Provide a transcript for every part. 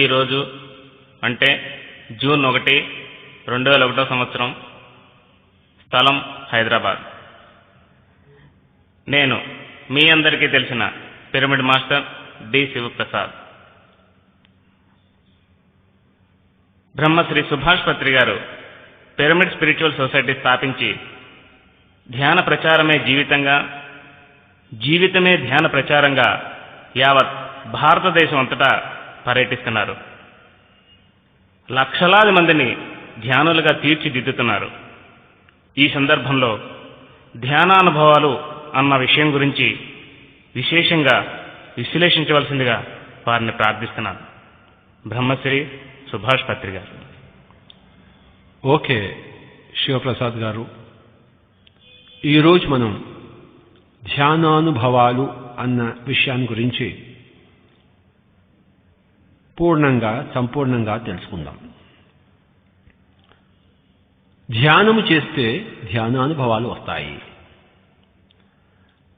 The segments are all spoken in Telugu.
ఈరోజు అంటే జూన్ 1, 2001 సంవత్సరం, స్థలం హైదరాబాద్. నేను మీ అందరికీ తెలిసిన pyramid master D Shivaprasad. Brahmashri Subhash Patri గారు పిరమిడ్ స్పిరిచువల్ సొసైటీ స్థాపించి ధ్యాన ప్రచారమే జీవితంగా, జీవితమే ధ్యాన ప్రచారంగా యావత్ భారతదేశం అంతటా పర్యటిస్తున్నారు. లక్షలాది మందిని ధ్యానులుగా తీర్చిదిద్దుతున్నారు. ఈ సందర్భంలో ధ్యానానుభవాలు అన్న విషయం గురించి విశేషంగా విశ్లేషించవలసిందిగా వారిని ప్రార్థిస్తున్నాను. బ్రహ్మశ్రీ సుభాష్ పత్రి గారు. ఓకే శివప్రసాద్ గారు, ఈరోజు మనం ధ్యానానుభవాలు అన్న విషయాన్ని గురించి సంపూర్ణంగా తెలుసుకుందాం. ధ్యానము చేస్తే ధ్యానానుభవాలు వస్తాయి.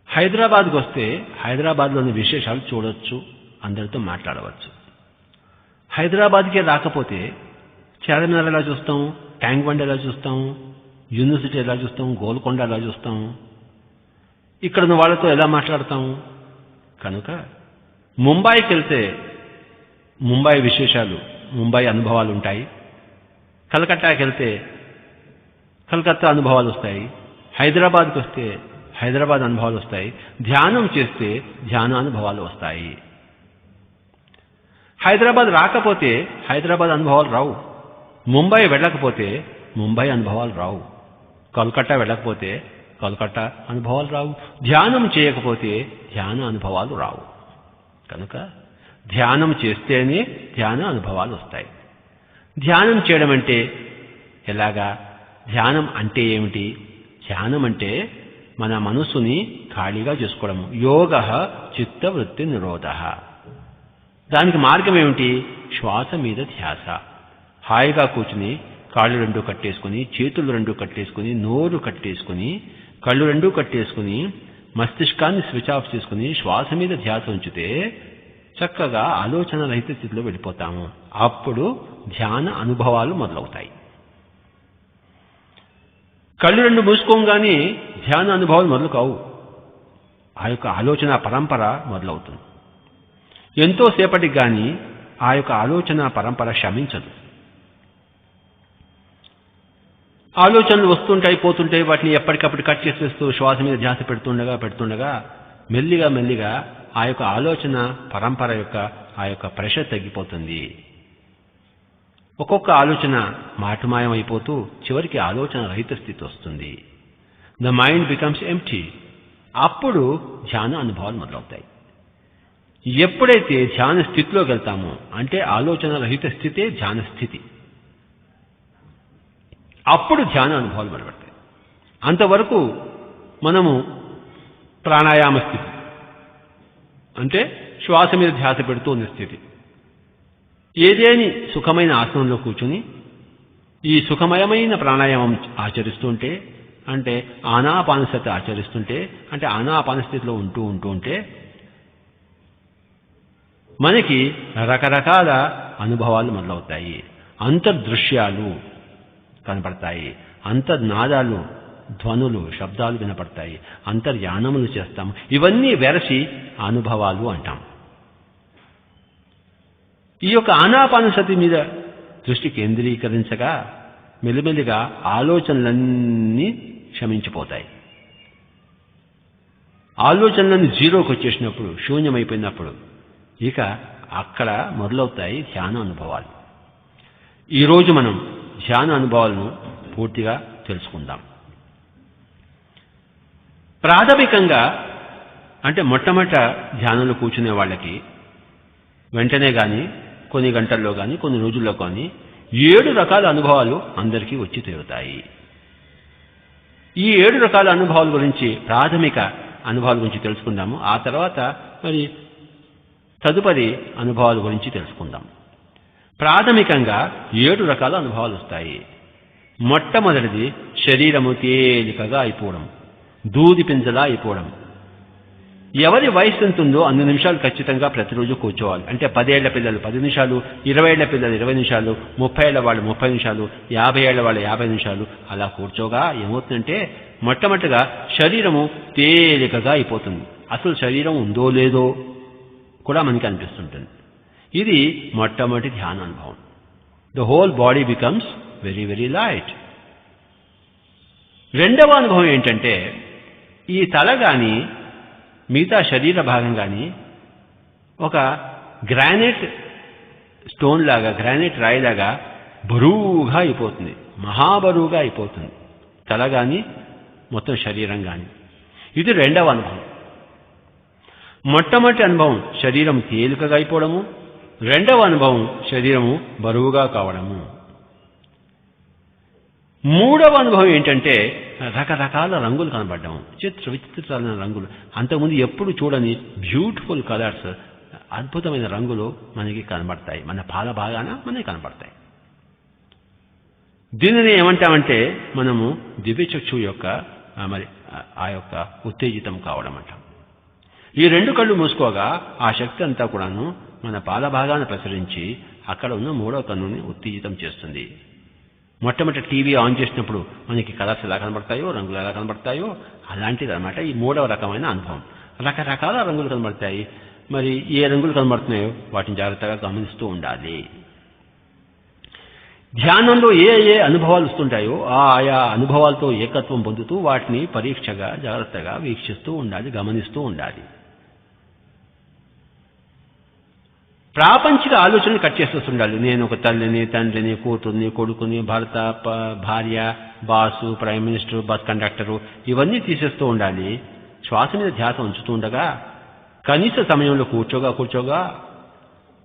హైదరాబాద్కి వస్తే హైదరాబాద్లోని విశేషాలు చూడవచ్చు, అందరితో మాట్లాడవచ్చు. హైదరాబాద్కే రాకపోతే చార్మినార్ ఎలా చూస్తాం, ట్యాంక్ బండ్ ఎలా చూస్తాం, యూనివర్సిటీ ఎలా చూస్తాం, గోల్కొండ ఎలా చూస్తాం, ఇక్కడున్న వాళ్ళతో ఎలా మాట్లాడతాం. కనుక ముంబైకి వెళ్తే ముంబై విశేషాలు, ముంబై అనుభవాలు ఉంటాయి. కలకత్తాకి వెళ్తే కలకత్తా అనుభవాలు వస్తాయి. హైదరాబాద్కి వస్తే హైదరాబాద్ అనుభవాలు వస్తాయి. ధ్యానం చేస్తే ధ్యానానుభవాలు వస్తాయి. హైదరాబాద్ రాకపోతే హైదరాబాద్ అనుభవాలు రావు. ముంబై వెళ్ళకపోతే ముంబై అనుభవాలు రావు. కోల్కతా వెళ్ళకపోతే కోల్కతా అనుభవాలు రావు. ధ్యానం చేయకపోతే ధ్యాన అనుభవాలు రావు. కనుక ధ్యానం చేస్తేనే ధ్యాన అనుభవాలు వస్తాయి. ధ్యానం చేయడం అంటే ఎలాగా? ధ్యానం అంటే ఏమిటి? ధ్యానం అంటే మన మనసుని ఖాళీగా చేసుకోవడం. యోగ చిత్తవృత్తి నిరోధ. దానికి మార్గం ఏమిటి? శ్వాస మీద ధ్యాస. హాయిగా కూర్చుని కాళ్ళు రెండు కట్టేసుకుని, చేతులు రెండు కట్టేసుకుని, నోరు కట్టేసుకుని, కళ్ళు రెండు కట్టేసుకుని, మస్తిష్కాన్ని స్విచ్ ఆఫ్ చేసుకుని శ్వాస మీద ధ్యాస ఉంచితే చక్కగా ఆలోచన రహిత స్థితిలో వెళ్ళిపోతాము. అప్పుడు ధ్యాన అనుభవాలు మొదలవుతాయి. కళ్ళు రెండు మూసుకోగానే ధ్యాన అనుభవాలు మొదలు కావు. ఆ యొక్క ఆలోచన పరంపర మొదలవుతుంది. ఎంతో సేపటికి కానీ ఆ యొక్క ఆలోచన పరంపర శమించదు. ఆలోచనలు వస్తుంటాయి, పోతుంటాయి. వాటిని ఎప్పటికప్పుడు కట్ చేసేస్తూ శ్వాస మీద ధ్యాస పెడుతుండగా మెల్లిగా ఆ యొక్క ఆలోచన పరంపర యొక్క ఆ యొక్క ప్రెషర్ తగ్గిపోతుంది. ఒక్కొక్క ఆలోచన మాటమాయం అయిపోతూ చివరికి ఆలోచన రహిత స్థితి వస్తుంది. The mind becomes empty. అప్పుడు ధ్యాన అనుభవాలు మొదలవుతాయి. ఎప్పుడైతే ధ్యాన స్థితిలోకి వెళ్తామో, అంటే ఆలోచన రహిత స్థితే ధ్యాన స్థితి, అప్పుడు ధ్యాన అనుభవాలు మొదలుపెడతాయి. అంతవరకు మనము ప్రాణాయామ స్థితి, అంటే శ్వాస మీద ధ్యాస పెడుతూ ఉన్న స్థితి. ఏదేని సుఖమైన ఆసనంలో కూర్చుని ఈ సుఖమయమైన ప్రాణాయామం ఆచరిస్తుంటే, అంటే ఆనాపానసతి ఆచరిస్తుంటే, అంటే ఆనాపాన స్థితిలో ఉంటే మనకి రకరకాల అనుభవాలు మొదలవుతాయి. అంతర్దృశ్యాలు కనపడతాయి. అంతర్నాదాలు, ధ్వనులు, శబ్దాలు వినపడతాయి. అంతర్యానములు చేస్తాం. ఇవన్నీ వెరసి అనుభవాలు అంటాం. ఈ యొక్క ఆనాపానసతి మీద దృష్టి కేంద్రీకరించగా మెల్లిమెల్లిగా ఆలోచనలన్నీ క్షమించిపోతాయి. ఆలోచనలన్నీ జీరోకి వచ్చేసినప్పుడు, శూన్యమైపోయినప్పుడు ఇక అక్కడ మొదలవుతాయి ధ్యాన అనుభవాలు. ఈరోజు మనం ధ్యాన అనుభవాలను పూర్తిగా తెలుసుకుందాం. ప్రాథమికంగా అంటే మొట్టమొదట ధ్యానంలో కూర్చునే వాళ్ళకి వెంటనే కానీ, కొన్ని గంటల్లో కానీ, కొన్ని రోజుల్లో కానీ 7 రకాల అనుభవాలు అందరికీ వచ్చి తీరుతాయి. ఈ 7 రకాల అనుభవాల గురించి, ప్రాథమిక అనుభవాల గురించి తెలుసుకుందాము. ఆ తర్వాత మరి తదుపరి అనుభవాల గురించి తెలుసుకుందాం. ప్రాథమికంగా 7 రకాల అనుభవాలు వస్తాయి. మొట్టమొదటిది శరీరము తేలికగా అయిపోవడం, దూది పింజలా అయిపోవడం. ఎవరి వయసు ఎంత ఉందో అన్ని నిమిషాలు ఖచ్చితంగా ప్రతిరోజు కూర్చోవాలి. అంటే 10 ఏళ్ల పిల్లలు 10 నిమిషాలు, 20 ఏళ్ల పిల్లలు 20 నిమిషాలు, 30 ఏళ్ల వాళ్ళు 30 నిమిషాలు, 50 ఏళ్ల వాళ్ళు 50 నిమిషాలు అలా కూర్చోగా ఏమవుతుందంటే మొట్టమొదటిగా శరీరము తేలికగా అయిపోతుంది. అసలు శరీరం ఉందో లేదో కూడా మనకి అనిపిస్తుంటుంది. ఇది మొట్టమొదటి ధ్యాన అనుభవం. The whole body becomes very very light. రెండవ అనుభవం ఏంటంటే ఈ తల కానీ మిగతా శరీర భాగం కానీ ఒక గ్రానైట్ స్టోన్ లాగా, గ్రానైట్ రాయిలాగా బరువుగా అయిపోతుంది, మహాబరువుగా అయిపోతుంది తల కానీ మొత్తం శరీరం కానీ. ఇది రెండవ అనుభవం. మొట్టమొదటి అనుభవం శరీరం తేలికగా అయిపోవడము, రెండవ అనుభవం శరీరము బరువుగా కావడము. మూడవ అనుభవం ఏంటంటే రకరకాల రంగులు కనబడ్డాము, విచిత్రాలైన రంగులు. అంతకుముందు ఎప్పుడు చూడని బ్యూటిఫుల్ కలర్స్, అద్భుతమైన రంగులు మనకి కనబడతాయి, మన పాల భాగాన మనకి కనబడతాయి. దీనిని ఏమంటామంటే మనము దివ్యచక్షు యొక్క మరి ఆ యొక్క ఉత్తేజితం కావడం అంటాం. ఈ రెండు కళ్ళు మూసుకోగా ఆ శక్తి అంతా కూడాను మన పాల భాగాన ప్రసరించి అక్కడ ఉన్న మూడవ కన్నుని ఉత్తేజితం చేస్తుంది. మొట్టమొదటి టీవీ ఆన్ చేసినప్పుడు మనకి కలర్స్ ఎలా కనబడతాయో, రంగులు ఎలా కనబడతాయో అలాంటిది అనమాట ఈ మూడవ రకమైన అనుభవం. రకరకాల రంగులు కనబడతాయి. మరి ఏ రంగులు కనబడుతున్నాయో వాటిని జాగ్రత్తగా గమనిస్తూ ఉండాలి. ధ్యానంలో ఏ అనుభవాలు వస్తుంటాయో ఆయా అనుభవాలతో ఏకత్వం పొందుతూ వాటిని పరీక్షగా జాగ్రత్తగా వీక్షిస్తూ ఉండాలి, గమనిస్తూ ఉండాలి. ప్రాపంచిక ఆలోచనలు కట్ చేసేస్తుండాలి. నేను ఒక తల్లిని, తండ్రిని, కూతుర్ని, కొడుకుని, భర్త, భార్య, boss, prime minister, bus conductor ఇవన్నీ తీసేస్తూ ఉండాలి. శ్వాస మీద ధ్యాస ఉంచుతూ ఉండగా కనీస సమయంలో కూర్చోగా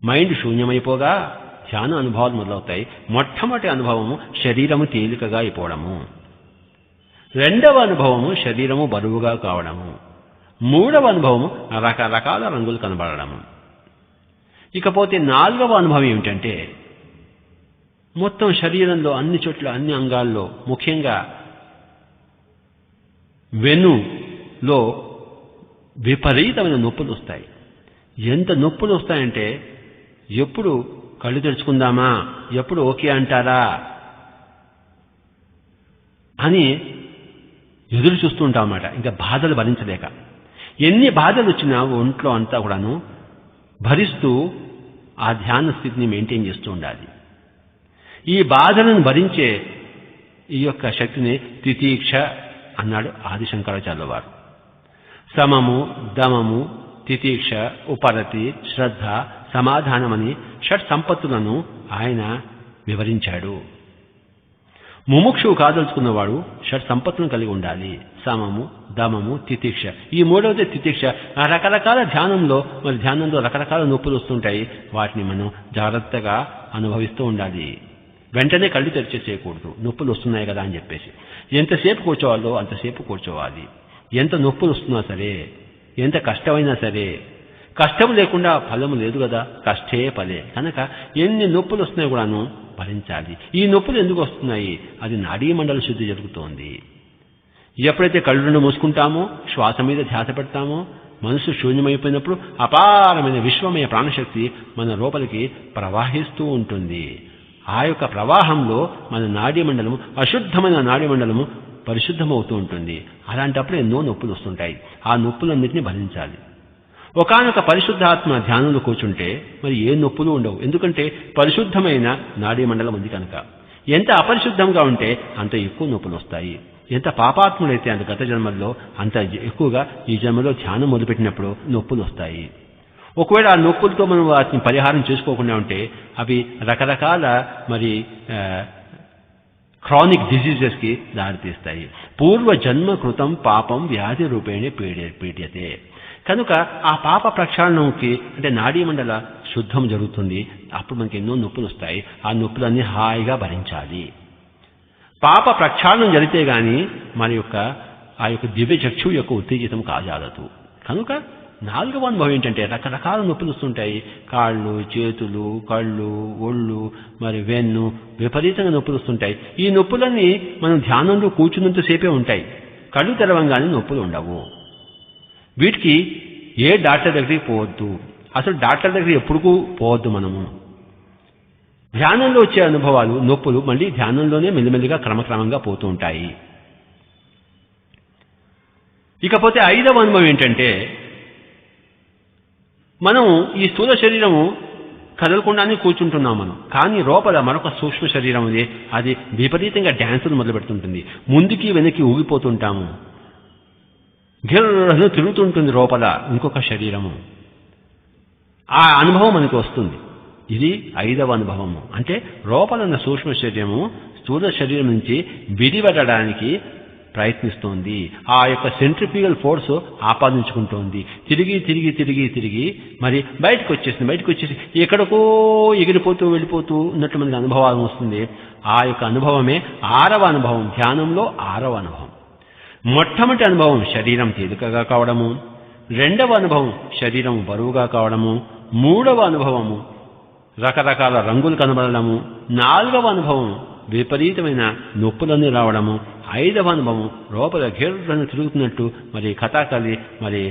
మైండ్ శూన్యమైపోగా ధ్యాన అనుభవాలు మొదలవుతాయి. మొట్టమొదటి అనుభవము శరీరము తేలికగా అయిపోవడము, రెండవ అనుభవము శరీరము బరువుగా కావడము, మూడవ అనుభవము రకరకాల రంగులు కనబడడము. ఇకపోతే నాలుగవ అనుభవం ఏమిటంటే మొత్తం శరీరంలో అన్ని చోట్ల అన్ని అంగాల్లో ముఖ్యంగా వెన్నులో విపరీతమైన నొప్పులు వస్తాయి. ఎంత నొప్పులు వస్తాయంటే ఎప్పుడు కళ్ళు తెరుచుకుందామా, ఎప్పుడు ఓకే అంటారా అని ఎదురు చూస్తూ ఉంటాం అన్నమాట. ఇంకా బాధలు భరించలేక ఎన్ని బాధలు వచ్చినా ఒంట్లో అంతా కూడాను భరిస్తూ ఆ ధ్యాన స్థితిని మెయింటైన్ చేస్తూ ఉండాలి. ఈ బాధలను భరించే ఈ యొక్క శక్తిని తితీక్ష అన్నాడు ఆది శంకరాచార్యుల వారు. సమము, దమము, తితీక్ష, ఉపరతి, శ్రద్ధ, సమాధానమని షట్ సంపత్తులను ఆయన వివరించాడు. ముముక్షువు కాదలుచుకున్నవాడు షట్ సంపత్తులను కలిగి ఉండాలి. సమము, దమము, తితీక్ష. ఈ మూడవది తితీక్ష. ఆ రకరకాల ధ్యానంలో రకరకాల నొప్పులు వస్తుంటాయి. వాటిని మనం జాగ్రత్తగా అనుభవిస్తూ ఉండాలి. వెంటనే కళ్ళు తెరిచేసేయకూడదు, నొప్పులు వస్తున్నాయి కదా అని చెప్పేసి. ఎంతసేపు కూర్చోవాలో అంతసేపు కూర్చోవాలి. ఎంత నొప్పులు వస్తున్నా సరే, ఎంత కష్టమైనా సరే, కష్టం లేకుండా ఫలము లేదు కదా, కష్టే ఫలే. కనుక ఎన్ని నొప్పులు వస్తున్నాయి కూడాను భరించాలి. ఈ నొప్పులు ఎందుకు వస్తున్నాయి? అది నాడీ మండల శుద్ధి జరుగుతోంది. ఎప్పుడైతే కళ్ళు రెండు మూసుకుంటామో, శ్వాస మీద ధ్యాస పెడతామో, మనసు శూన్యమైపోయినప్పుడు అపారమైన విశ్వమయ ప్రాణశక్తి మన లోపలికి ప్రవాహిస్తూ ఉంటుంది. ఆ యొక్క ప్రవాహంలో మన నాడీ మండలము, అశుద్ధమైన నాడీ మండలము పరిశుద్ధమవుతూ ఉంటుంది. అలాంటప్పుడు ఎన్నో నొప్పులు వస్తుంటాయి. ఆ నొప్పులన్నింటినీ భరించాలి. ఒకానొక పరిశుద్ధాత్మ ధ్యానంలో కూర్చుంటే మరి ఏ నొప్పులు ఉండవు. ఎందుకంటే పరిశుద్ధమైన నాడీ మండలం ఉంది కనుక. ఎంత అపరిశుద్ధంగా ఉంటే అంత ఎక్కువ నొప్పులు వస్తాయి. ఎంత పాపాత్ముడైతే అంత గత జన్మల్లో అంత ఎక్కువగా ఈ జన్మలో ధ్యానం మొదలుపెట్టినప్పుడు నొప్పులు వస్తాయి. ఒకవేళ ఆ నొప్పులతో మనం వాటిని పరిహారం చేసుకోకుండా ఉంటే అవి రకరకాల మరి క్రానిక్ డిసీజెస్కి దారితీస్తాయి. పూర్వ జన్మ కృతం పాపం వ్యాధి రూపేణే పీడ్యతే. కనుక ఆ పాప ప్రక్షాళనకి అంటే నాడీ మండల శుద్ధం జరుగుతుంది. అప్పుడు మనకి ఎన్నో నొప్పులు వస్తాయి. ఆ నొప్పులన్నీ హాయిగా భరించాలి. పాప ప్రక్షాళనం జరిగితే గాని మన యొక్క ఆ యొక్క దివ్య చక్షు యొక్క ఉత్తేజితం కాజాలదు. కనుక నాలుగవ అనుభవం ఏంటంటే రకరకాల నొప్పులు వస్తుంటాయి. కాళ్ళు, చేతులు, కళ్ళు, ఒళ్ళు, మరి వెన్ను విపరీతంగా నొప్పులు వస్తుంటాయి. ఈ నొప్పులన్నీ మనం ధ్యానంలో కూర్చున్నంతసేపే ఉంటాయి. కళ్ళు తెరవంగానే నొప్పులు ఉండవు. వీటికి ఏ డాక్టర్ దగ్గరికి పోవద్దు. అసలు డాక్టర్ దగ్గర ఎప్పుడు పోవద్దు. మనము ధ్యానంలో వచ్చే అనుభవాలు, నొప్పులు మళ్ళీ ధ్యానంలోనే మెల్లిమెల్లిగా క్రమక్రమంగా పోతూ ఉంటాయి. ఇకపోతే 5వ అనుభవం ఏంటంటే, మనం ఈ స్థూల శరీరము కదలకుండానే కూర్చుంటున్నాం మనం. కానీ లోపల మరొక సూక్ష్మ శరీరం ఉంది. అది విపరీతంగా డ్యాన్సులు మొదలు పెడుతుంటుంది. ముందుకి వెనక్కి ఊగిపోతుంటాము. గిర్రను తిరుగుతుంటుంది లోపల ఇంకొక శరీరము. ఆ అనుభవం మనకు వస్తుంది. ఇది 5వ అనుభవము. అంటే లోపల ఉన్న సూక్ష్మ శరీరము స్థూల శరీరం నుంచి విడిపడడానికి ప్రయత్నిస్తోంది. ఆ యొక్క సెంట్రిఫ్యూగల్ ఫోర్స్ ఆపాదించుకుంటోంది. తిరిగి తిరిగి తిరిగి తిరిగి మరి బయటకు వచ్చేసి ఎక్కడికో ఎగిరిపోతూ వెళ్ళిపోతూ ఉన్నట్టు మనకి అనుభవం వస్తుంది. ఆ యొక్క అనుభవమే 6వ అనుభవం. ధ్యానంలో 6వ అనుభవం. మొట్టమొదటి అనుభవం శరీరం తేలికగా కావడము. 2వ అనుభవం శరీరం బరువుగా కావడము. 3వ అనుభవము రకరకాల రంగులు కనబడము. 4వ అనుభవం విపరీతమైన నొప్పులన్నీ రావడము. 5వ అనుభవం లోపల గిర్రను తిరుగుతున్నట్టు, మరి కథాకళి, మరి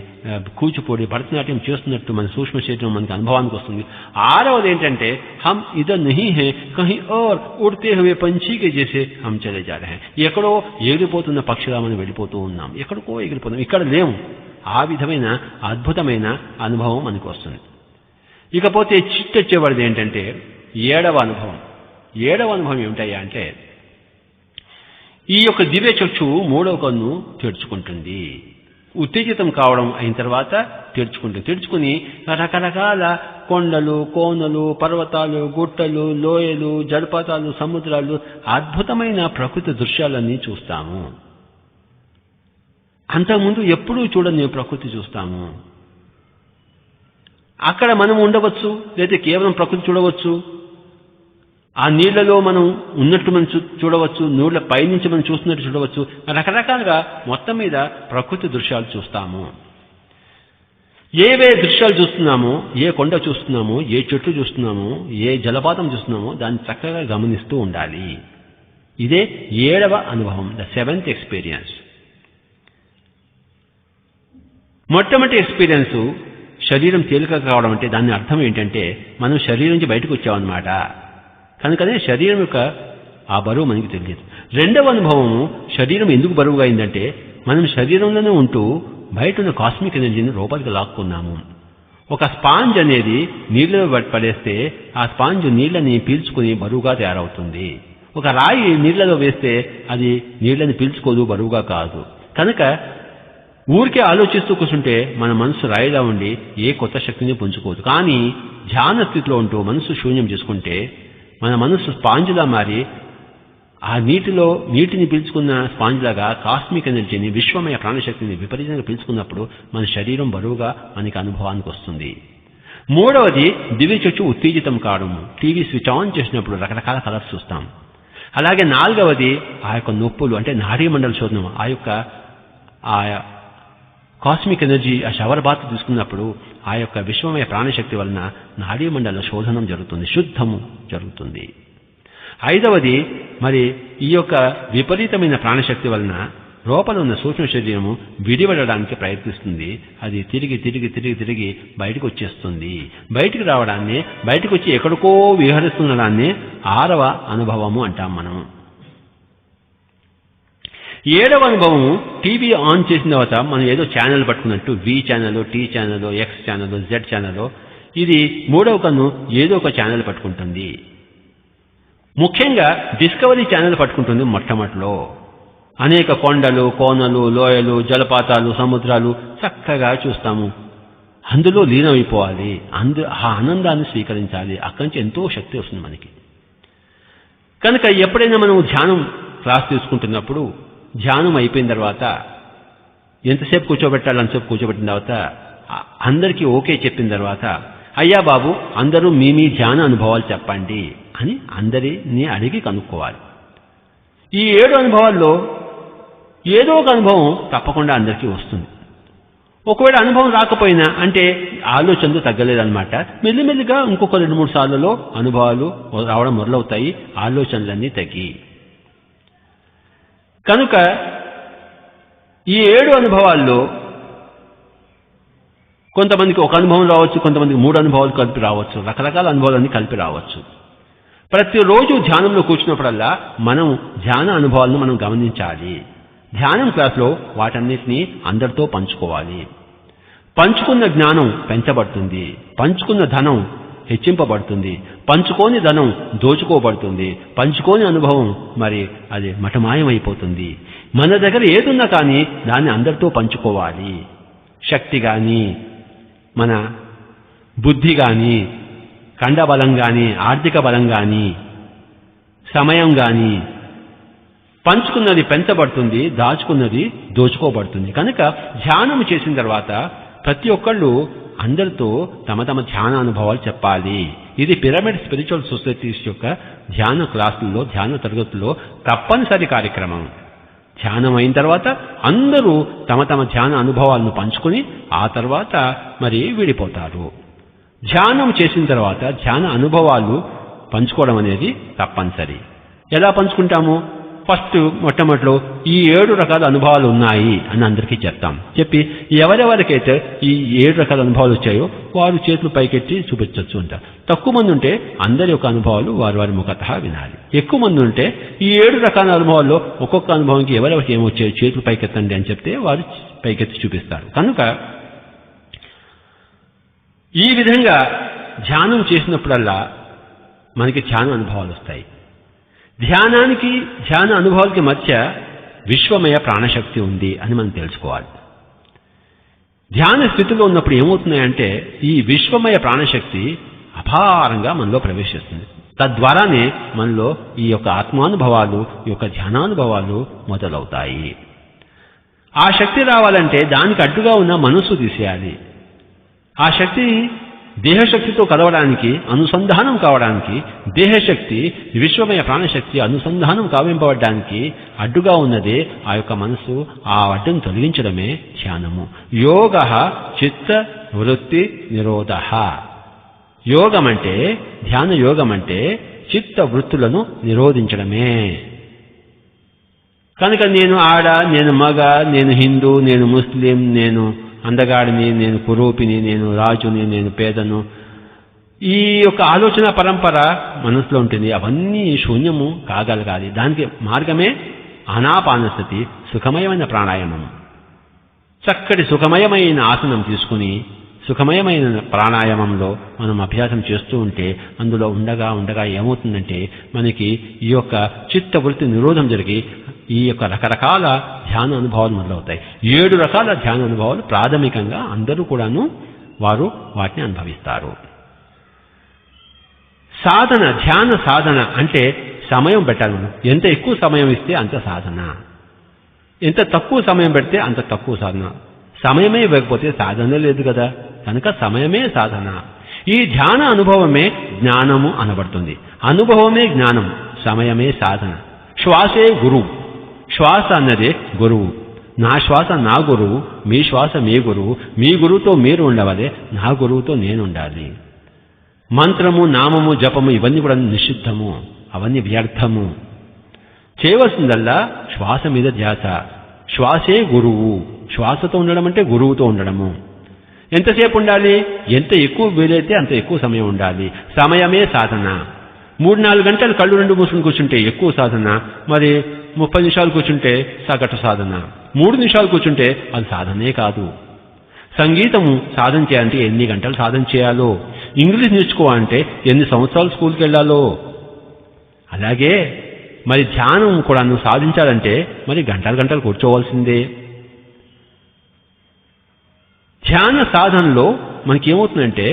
కూచిపూడి, భరతనాట్యం చేస్తున్నట్టు మన సూక్ష్మ శరీరం మనకి అనుభవానికి వస్తుంది. 6వది ఏంటంటే హమ్ ఇదర్ నహీ హై కహీ ఔర్ ఉడ్తే హువే పంఛీకే జైసే హమ్ చలే జా రహే. ఎక్కడో ఎగిరిపోతున్న పక్షిగా మనం వెళ్ళిపోతూ ఉన్నాం. ఎక్కడికో ఎగిరిపోతున్నాం, ఇక్కడ లేము. ఆ విధమైన అద్భుతమైన అనుభవం మనకు వస్తుంది. ఇకపోతే చిట్టొచ్చేవాడిది ఏంటంటే 7వ అనుభవం. 7వ అనుభవం ఏమిటయ్యా అంటే, ఈ యొక్క దివ్య చక్షువు 3వ కన్ను తెరుచుకుంటుంది. ఉత్తేజితం కావడం అయిన తర్వాత తెరుచుకుని రకరకాల కొండలు, కోనలు, పర్వతాలు, గుట్టలు, లోయలు, జలపాతాలు, సముద్రాలు, అద్భుతమైన ప్రకృతి దృశ్యాలన్నీ చూస్తాము. అంతకుముందు ఎప్పుడూ చూడని ప్రకృతి చూస్తాము. అక్కడ మనం ఉండవచ్చు, లేదా కేవలం ప్రకృతి చూడవచ్చు. ఆ నీళ్లలో మనం ఉన్నట్టు మనం చూడవచ్చు, నీళ్ల పైనుంచి మనం చూస్తున్నట్టు చూడవచ్చు. రకరకాలుగా మొత్తం మీద ప్రకృతి దృశ్యాలు చూస్తాము. ఏవే దృశ్యాలు చూస్తున్నామో, ఏ కొండ చూస్తున్నామో, ఏ చెట్లు చూస్తున్నామో, ఏ జలపాతం చూస్తున్నామో దాన్ని చక్కగా గమనిస్తూ ఉండాలి. ఇదే 7వ అనుభవం, ద 7th ఎక్స్పీరియన్స్. మొట్టమొదటి ఎక్స్పీరియన్స్ శరీరం తేలిక కావడం. అంటే దాని అర్థం ఏంటంటే మనం శరీరం నుంచి బయటకు వచ్చామన్నమాట. కనుకనే శరీరం యొక్క ఆ బరువు మనకి తెలియదు. 2వ అనుభవము శరీరం ఎందుకు బరువుగా అయిందంటే మనం శరీరంలోనే ఉంటూ బయట ఉన్న కాస్మిక్ ఎనర్జీని లోపలికి లాక్కున్నాము. ఒక స్పాంజ్ అనేది నీళ్ళలో పడేస్తే ఆ స్పాంజ్ నీళ్ళని పీల్చుకుని బరువుగా తయారవుతుంది. ఒక రాయి నీళ్లలో వేస్తే అది నీళ్ళని పీల్చుకోదు, బరువుగా కాదు. కనుక ఊరికే ఆలోచిస్తూ కూర్చుంటే మన మనసు రాయిలా ఉండి ఏ కొత్త శక్తిని పుంజుకోదు. కానీ ధ్యాన స్థితిలో ఉంటూ మనసు శూన్యం చేసుకుంటే మన మనసు స్పాంజ్లా మారి ఆ నీటిని పీల్చుకున్న స్పాంజ్ లాగా కాస్మిక్ ఎనర్జీని, విశ్వమయ ప్రాణశక్తిని విపరీతంగా పీల్చుకున్నప్పుడు మన శరీరం బరువుగా మనకి అనుభవానికి వస్తుంది. 3వది దివ్య చక్షు ఉత్తేజితం కావడం. టీవీ స్విచ్ ఆన్ చేసినప్పుడు రకరకాల కలర్స్ చూస్తాం. అలాగే 4వది ఆ యొక్క నొప్పులు, అంటే నాడీ మండల శోధనం. ఆ కాస్మిక్ ఎనర్జీ ఆ షవర్ బాత్ తీసుకున్నప్పుడు ఆ యొక్క విశ్వమయ ప్రాణశక్తి వలన నాడీ మండల శోధనం జరుగుతుంది, శుద్ధము జరుగుతుంది. 5వది మరి ఈ యొక్క విపరీతమైన ప్రాణశక్తి వలన లోపల ఉన్న సూక్ష్మ శరీరము విడిపడడానికి ప్రయత్నిస్తుంది. అది తిరిగి తిరిగి తిరిగి తిరిగి బయటకు వచ్చేస్తుంది. బయటికి రావడాన్ని, బయటకు వచ్చి ఎక్కడికో విహరిస్తున్నదాన్ని 6వ అనుభవము అంటాం మనం. 7వ అనుభవం టీవీ ఆన్ చేసిన తర్వాత మనం ఏదో ఛానల్ పట్టుకున్నట్టు, V channel, T channel, X channel, Z channel, ఇది 3వ కన్ను ఏదో ఒక ఛానల్ పట్టుకుంటుంది. ముఖ్యంగా డిస్కవరీ ఛానల్ పట్టుకుంటుంది. మొట్టమొదటిలో అనేక కొండలు, కోనలు, లోయలు, జలపాతాలు, సముద్రాలు చక్కగా చూస్తాము. అందులో లీనమైపోవాలి, ఆ ఆనందాన్ని స్వీకరించాలి. అక్కడి నుంచి ఎంతో శక్తి వస్తుంది మనకి. కనుక ఎప్పుడైనా మనం ధ్యానం క్లాస్ తీసుకుంటున్నప్పుడు, ధ్యానం అయిపోయిన తర్వాత ఎంతసేపు కూర్చోబెట్టాలి అంతసేపు కూర్చోబెట్టిన తర్వాత అందరికీ ఓకే చెప్పిన తర్వాత, అయ్యా బాబు అందరూ మీ ధ్యాన అనుభవాలు చెప్పండి అని అందరినీ అడిగి కనుక్కోవాలి. ఈ 7 అనుభవాల్లో ఏదో ఒక అనుభవం తప్పకుండా అందరికీ వస్తుంది. ఒకవేళ అనుభవం రాకపోయినా అంటే ఆలోచనలు తగ్గలేదన్నమాట. మెల్లిమెల్లిగా ఇంకొక 2-3 సార్లలో అనుభవాలు రావడం మొదలవుతాయి, ఆలోచనలన్నీ తగ్గి. కనుక ఈ 7 అనుభవాల్లో కొంతమందికి ఒక అనుభవం రావచ్చు, కొంతమందికి 3 అనుభవాలు కలిపి రావచ్చు, రకరకాల అనుభవాలన్నీ కలిపి రావచ్చు. ప్రతిరోజు ధ్యానంలో కూర్చున్నప్పుడల్లా మనం ధ్యాన అనుభవాలను మనం గమనించాలి. ధ్యానం క్లాస్లో వాటన్నిటినీ అందరితో పంచుకోవాలి. పంచుకున్న జ్ఞానం పెంచబడుతుంది, పంచుకున్న ధనం హెచ్చింపబడుతుంది, పంచుకోని ధనం దోచుకోబడుతుంది, పంచుకోని అనుభవం మరి అది మటమాయమైపోతుంది. మన దగ్గర ఏదున్నా కానీ దాన్ని అందరితో పంచుకోవాలి. శక్తి కానీ, మన బుద్ధి కానీ, కండబలం కానీ, ఆర్థిక బలం కానీ, సమయం కానీ, పంచుకున్నది పెంచబడుతుంది, దాచుకున్నది దోచుకోబడుతుంది. కనుక ధ్యానం చేసిన తర్వాత ప్రతి ఒక్కళ్ళు అందరితో తమ తమ ధ్యాన అనుభవాలు చెప్పాలి. ఇది పిరమిడ్ స్పిరిచువల్ సొసైటీస్ యొక్క ధ్యాన క్లాసుల్లో, ధ్యాన తరగతుల్లో తప్పనిసరి కార్యక్రమం. ధ్యానం అయిన తర్వాత అందరూ తమ తమ ధ్యాన అనుభవాలను పంచుకుని ఆ తర్వాత మరి విడిపోతారు. ధ్యానం చేసిన తర్వాత ధ్యాన అనుభవాలు పంచుకోవడం అనేది తప్పనిసరి. ఎలా పంచుకుంటాము? ఫస్ట్ మొట్టమొదటిలో ఈ 7 రకాల అనుభవాలు ఉన్నాయి అని అందరికీ చెప్తాం. చెప్పి ఎవరెవరికైతే ఈ 7 రకాల అనుభవాలు వచ్చాయో వారు చేతులు పైకెత్తి చూపించవచ్చు అంటారు. తక్కువ మంది ఉంటే అందరి యొక్క అనుభవాలు వారి వారి ముఖతః వినాలి. ఎక్కువ మంది ఉంటే ఈ 7 రకాల అనుభవాల్లో ఒక్కొక్క అనుభవంకి ఎవరెవరికి ఏమొచ్చాయో చేతులు పైకెత్తండి అని చెప్తే వారు పైకెత్తి చూపిస్తారు. కనుక ఈ విధంగా ధ్యానం చేసినప్పుడల్లా మనకి ధ్యాన అనుభవాలు వస్తాయి. ధ్యానానికి ధ్యాన అనుభవాలకి మధ్య విశ్వమయ ప్రాణశక్తి ఉంది అని మనం తెలుసుకోవాలి. ధ్యాన స్థితిలో ఉన్నప్పుడు ఏమవుతున్నాయంటే ఈ విశ్వమయ ప్రాణశక్తి అపారంగా మనలో ప్రవేశిస్తుంది. తద్వారానే మనలో ఈ యొక్క ఆత్మానుభవాలు, ఈ యొక్క ధ్యానానుభవాలు మొదలవుతాయి. ఆ శక్తి రావాలంటే దానికి అడ్డుగా ఉన్న మనస్సు తీసేయాలి. ఆ శక్తి దేహశక్తితో కలవడానికి, అనుసంధానం కావడానికి, దేహశక్తి విశ్వమయ ప్రాణశక్తి అనుసంధానం కావింపబడడానికి అడ్డుగా ఉన్నదే ఆ యొక్క మనసు. ఆ అడ్డును తొలగించడమే ధ్యానము. యోగ చిత్త వృత్తి నిరోధ. యోగం అంటే, ధ్యాన యోగం అంటే చిత్త వృత్తులను నిరోధించడమే. కనుక నేను ఆడ, నేను మగ, నేను హిందూ, నేను ముస్లిం, నేను అందగాడిని, నేను కురూపిని, నేను రాజుని, నేను పేదను, ఈ యొక్క ఆలోచన పరంపర మనసులో ఉంటుంది. అవన్నీ శూన్యము కాగలగాలి. దానికి మార్గమే ఆనాపానసతి, సుఖమయమైన ప్రాణాయామం. చక్కటి సుఖమయమైన ఆసనం తీసుకుని సుఖమయమైన ప్రాణాయామంలో మనం అభ్యాసం చేస్తూ ఉంటే అందులో ఉండగా ఉండగా ఏమవుతుందంటే మనకి ఈ యొక్క చిత్తవృత్తి నిరోధం జరిగి ఈ యొక్క రకరకాల ధ్యాన అనుభవాలు మొదలవుతాయి. 7 రకాల ధ్యాన అనుభవాలు ప్రాథమికంగా అందరూ కూడాను వారు వాటిని అనుభవిస్తారు. సాధన, ధ్యాన సాధన అంటే సమయం పెట్టాలి. మనం ఎంత ఎక్కువ సమయం ఇస్తే అంత సాధన, ఎంత తక్కువ సమయం పెడితే అంత తక్కువ సాధన. సమయమే ఇవ్వకపోతే సాధన లేదు కదా. కనుక సమయమే సాధన. ఈ ధ్యాన అనుభవమే జ్ఞానము అనబడుతుంది. అనుభవమే జ్ఞానం, సమయమే సాధన. శ్వాసే గురువు. శ్వాస అన్నదే గురువు. నా శ్వాస నా గురువు, మీ శ్వాస మీ గురువు. మీ గురువుతో మీరు ఉండవాలి, నా గురువుతో నేను ఉండాలి. మంత్రము, నామము, జపము ఇవన్నీ కూడా నిషిద్ధము, అవన్నీ వ్యర్థము. చేయవలసిందల్లా శ్వాస మీద ధ్యాస. శ్వాసే గురువు. శ్వాసతో ఉండడం అంటే గురువుతో ఉండడము. ఎంతసేపు ఉండాలి? ఎంత ఎక్కువ వీలైతే అంత ఎక్కువ సమయం ఉండాలి. సమయమే సాధన. 3-4 గంటలు కళ్ళు 2 మూసుకుని కూర్చుంటే ఎక్కువ సాధన. మరి 30 నిమిషాలు కూర్చుంటే సగటు సాధన. 3 నిమిషాలు కూర్చుంటే అది సాధనే కాదు. సంగీతము సాధన చేయాలంటే ఎన్ని గంటలు సాధన చేయాలో, ఇంగ్లీష్ నేర్చుకోవాలంటే ఎన్ని సంవత్సరాలు స్కూల్కి వెళ్ళాలో, అలాగే మరి ధ్యానం కూడా సాధించాలంటే మరి గంటలు కూర్చోవలసిందే. ధ్యాన సాధనలో మనకేమవుతుందంటే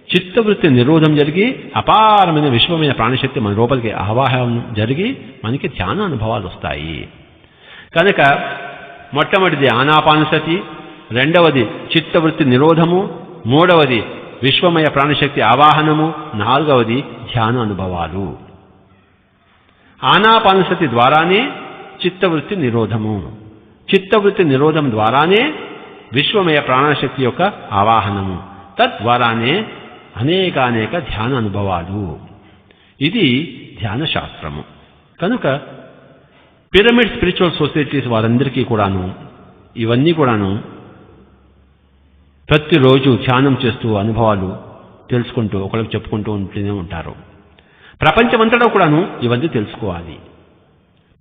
చిత్తవృత్తి నిరోధం జరిగి అపారమైన విశ్వమైన ప్రాణశక్తి మన లోపలికి ఆవాహనం జరిగి మనకి ధ్యాన అనుభవాలు వస్తాయి. కనుక మొట్టమొదటిది ఆనాపానసతి, రెండవది చిత్తవృత్తి నిరోధము, మూడవది విశ్వమయ ప్రాణశక్తి ఆవాహనము, నాలుగవది ధ్యాన అనుభవాలు. ఆనాపానసతి ద్వారానే చిత్తవృత్తి నిరోధము, చిత్తవృత్తి నిరోధం ద్వారానే విశ్వమయ ప్రాణశక్తి యొక్క ఆవాహనము, తద్వారానే అనేక ధ్యాన అనుభవాలు. ఇది ధ్యాన శాస్త్రము. కనుక పిరమిడ్ స్పిరిచువల్ సొసైటీస్ వారందరికీ కూడాను ఇవన్నీ కూడాను ప్రతిరోజు ధ్యానం చేస్తూ అనుభవాలు తెలుసుకుంటూ ఒకరికి చెప్పుకుంటూ ఉంటూనే ఉంటారు. ప్రపంచమంతటా కూడాను ఇవన్నీ తెలుసుకోవాలి.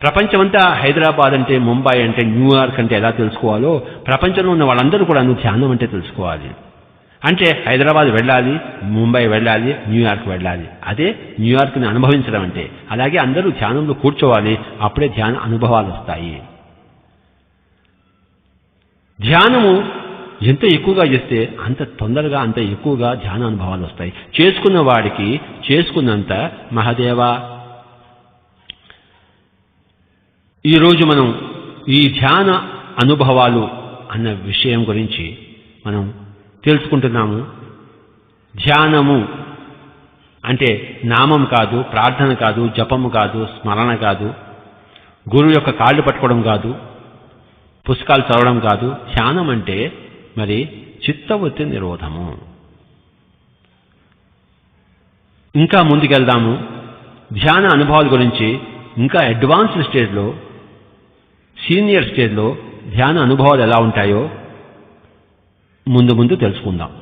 ప్రపంచమంతా హైదరాబాద్ అంటే, ముంబై అంటే, న్యూయార్క్ అంటే ఎలా తెలుసుకోవాలో ప్రపంచంలో ఉన్న వాళ్ళందరూ కూడాను ధ్యానం అంటే తెలుసుకోవాలి. అంటే హైదరాబాద్ వెళ్ళాలి, ముంబై వెళ్ళాలి, న్యూయార్క్ వెళ్ళాలి. అదే న్యూయార్క్ని అనుభవించడం అంటే. అలాగే అందరూ ధ్యానంలో కూర్చోవాలి, అప్పుడే ధ్యాన అనుభవాలు వస్తాయి. ధ్యానము ఎంత ఎక్కువగా చేస్తే అంత తొందరగా అంత ఎక్కువగా ధ్యాన అనుభవాలు వస్తాయి. చేసుకున్న వాడికి చేసుకున్నంత మహాదేవా. ఈరోజు మనం ఈ ధ్యాన అనుభవాలు అన్న విషయం గురించి మనం తెలుసుకుంటున్నాము. ధ్యానము అంటే నామం కాదు, ప్రార్థన కాదు, జపము కాదు, స్మరణ కాదు, గురువు యొక్క కాళ్ళు పట్టుకోవడం కాదు, పుస్తకాలు చదవడం కాదు. ధ్యానం అంటే మరి చిత్తవృత్తి నిరోధము. ఇంకా ముందుకెళ్దాము. ధ్యాన అనుభవాల గురించి ఇంకా అడ్వాన్స్డ్ స్టేజ్లో, సీనియర్ స్టేజ్లో ధ్యాన అనుభవాలు ఎలా ఉంటాయో ముందు ముందు తెలుసుకుందాం.